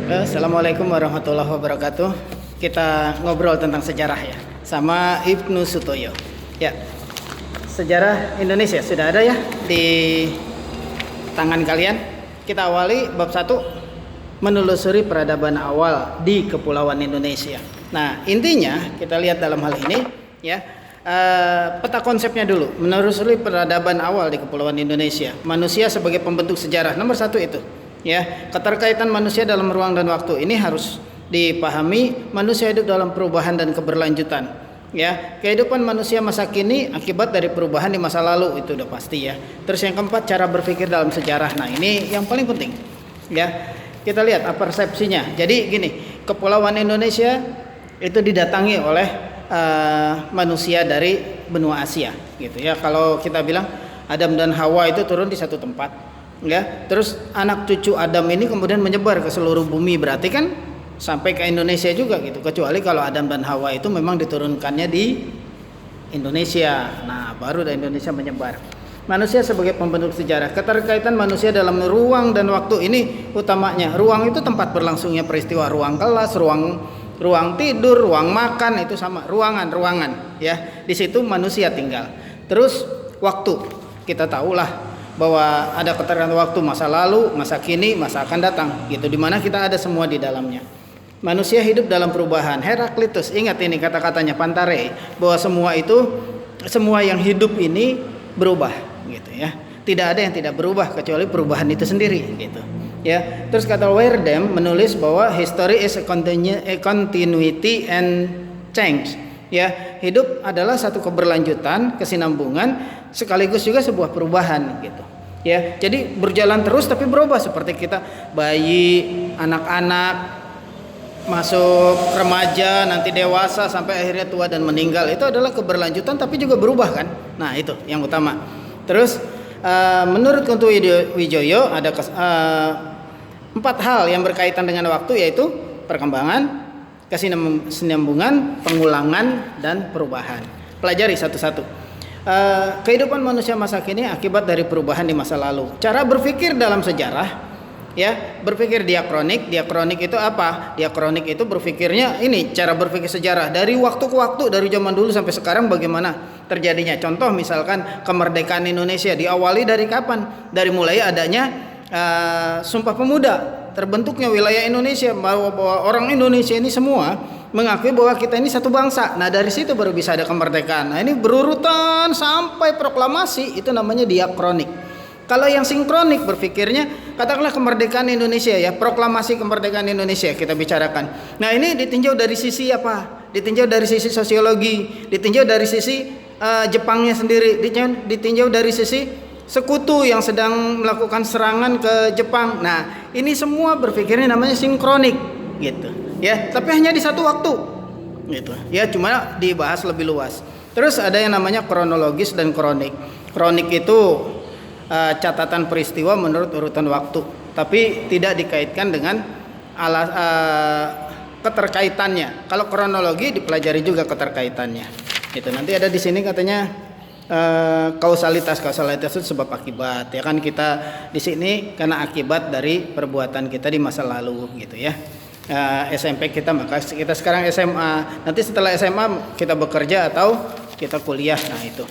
Assalamualaikum warahmatullahi wabarakatuh. Kita ngobrol tentang sejarah ya, sama Ibnu Sutoyo. Ya, sejarah Indonesia sudah ada ya di tangan kalian. Kita awali bab 1, menelusuri peradaban awal di Kepulauan Indonesia. Nah, intinya kita lihat dalam hal ini ya, peta konsepnya dulu. Menelusuri peradaban awal di Kepulauan Indonesia. Manusia sebagai pembentuk sejarah, nomor 1 itu. Ya, keterkaitan manusia dalam ruang dan waktu ini harus dipahami. Manusia hidup dalam perubahan dan keberlanjutan. Ya, kehidupan manusia masa kini akibat dari perubahan di masa lalu, itu udah pasti ya. Terus yang keempat, cara berpikir dalam sejarah. Nah, ini yang paling penting. Ya, kita lihat apa persepsinya. Jadi gini, Kepulauan Indonesia itu didatangi oleh manusia dari benua Asia, gitu ya. Kalau kita bilang Adam dan Hawa itu turun di satu tempat. Ya, terus anak cucu Adam ini kemudian menyebar ke seluruh bumi, berarti kan sampai ke Indonesia juga gitu. Kecuali kalau Adam dan Hawa itu memang diturunkannya di Indonesia. Nah, baru dari Indonesia menyebar. Manusia sebagai pembentuk sejarah, keterkaitan manusia dalam ruang dan waktu ini utamanya. Ruang itu tempat berlangsungnya peristiwa, ruang kelas, ruang tidur, ruang makan, itu sama, ruangan ya. Di situ manusia tinggal. Terus waktu, kita tahulah bahwa ada keterkaitan waktu, masa lalu, masa kini, masa akan datang gitu, dimana kita ada semua di dalamnya. Manusia hidup dalam perubahan. Heraklitus, ingat ini kata-katanya Pantare, bahwa semua yang hidup ini berubah gitu ya. Tidak ada yang tidak berubah kecuali perubahan itu sendiri gitu ya. Terus kata Werdem menulis bahwa history is a continuity and change ya. Hidup adalah satu keberlanjutan, kesinambungan, sekaligus juga sebuah perubahan gitu ya. Jadi berjalan terus tapi berubah, seperti kita bayi, anak-anak, masuk remaja, nanti dewasa, sampai akhirnya tua dan meninggal. Itu adalah keberlanjutan tapi juga berubah kan. Nah, itu yang utama. Terus menurut Kunto Wijoyo ada 4 hal yang berkaitan dengan waktu, yaitu perkembangan, kesinambungan, pengulangan, dan perubahan. Pelajari satu-satu. Kehidupan manusia masa kini akibat dari perubahan di masa lalu. Cara berpikir dalam sejarah ya, berpikir diakronik. Diakronik itu apa? Diakronik itu berpikirnya ini, cara berpikir sejarah dari waktu ke waktu, dari zaman dulu sampai sekarang bagaimana terjadinya. Contoh misalkan kemerdekaan Indonesia diawali dari kapan? Dari mulai adanya Sumpah Pemuda, terbentuknya wilayah Indonesia, bahwa orang Indonesia ini semua mengakui bahwa kita ini satu bangsa. Nah, dari situ baru bisa ada kemerdekaan. Nah, ini berurutan sampai proklamasi, itu namanya diakronik. Kalau yang sinkronik berpikirnya, katakanlah kemerdekaan Indonesia ya, proklamasi kemerdekaan Indonesia kita bicarakan. Nah, ini ditinjau dari sisi apa? Ditinjau dari sisi sosiologi, ditinjau dari sisi Jepangnya sendiri, ditinjau dari sisi sekutu yang sedang melakukan serangan ke Jepang. Nah, ini semua berpikirnya namanya sinkronik gitu ya, tapi hanya di satu waktu gitu ya, cuma dibahas lebih luas. Terus ada yang namanya kronologis dan kronik. Kronik itu catatan peristiwa menurut urutan waktu, tapi tidak dikaitkan dengan keterkaitannya. Kalau kronologi dipelajari juga keterkaitannya. Itu nanti ada di sini katanya kausalitas itu sebab akibat ya kan. Kita di sini karena akibat dari perbuatan kita di masa lalu gitu ya. SMP kita, maka kita sekarang SMA, nanti setelah SMA kita bekerja atau kita kuliah. Nah, itu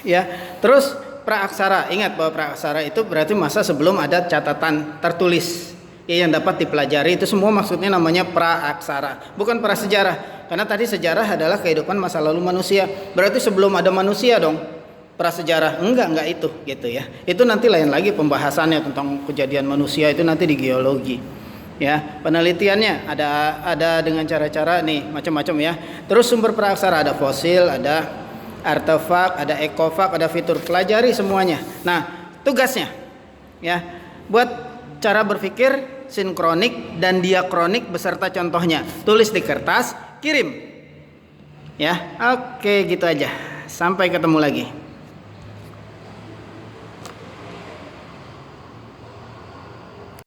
ya. Terus praaksara, ingat bahwa praaksara itu berarti masa sebelum ada catatan tertulis ya, yang dapat dipelajari. Itu semua maksudnya namanya praaksara, bukan prasejarah. Karena tadi sejarah adalah kehidupan masa lalu manusia, berarti sebelum ada manusia dong prasejarah. Enggak itu gitu ya. Itu nanti lain lagi pembahasannya tentang kejadian manusia, itu nanti di geologi ya. Penelitiannya ada dengan cara-cara nih macam-macam ya. Terus sumber praaksara ada fosil, ada artefak, ada ekofak, ada fitur. Pelajari semuanya. Nah, tugasnya ya, buat cara berpikir sinkronik dan diakronik beserta contohnya. Tulis di kertas, kirim ya. Oke, gitu aja. Sampai ketemu lagi.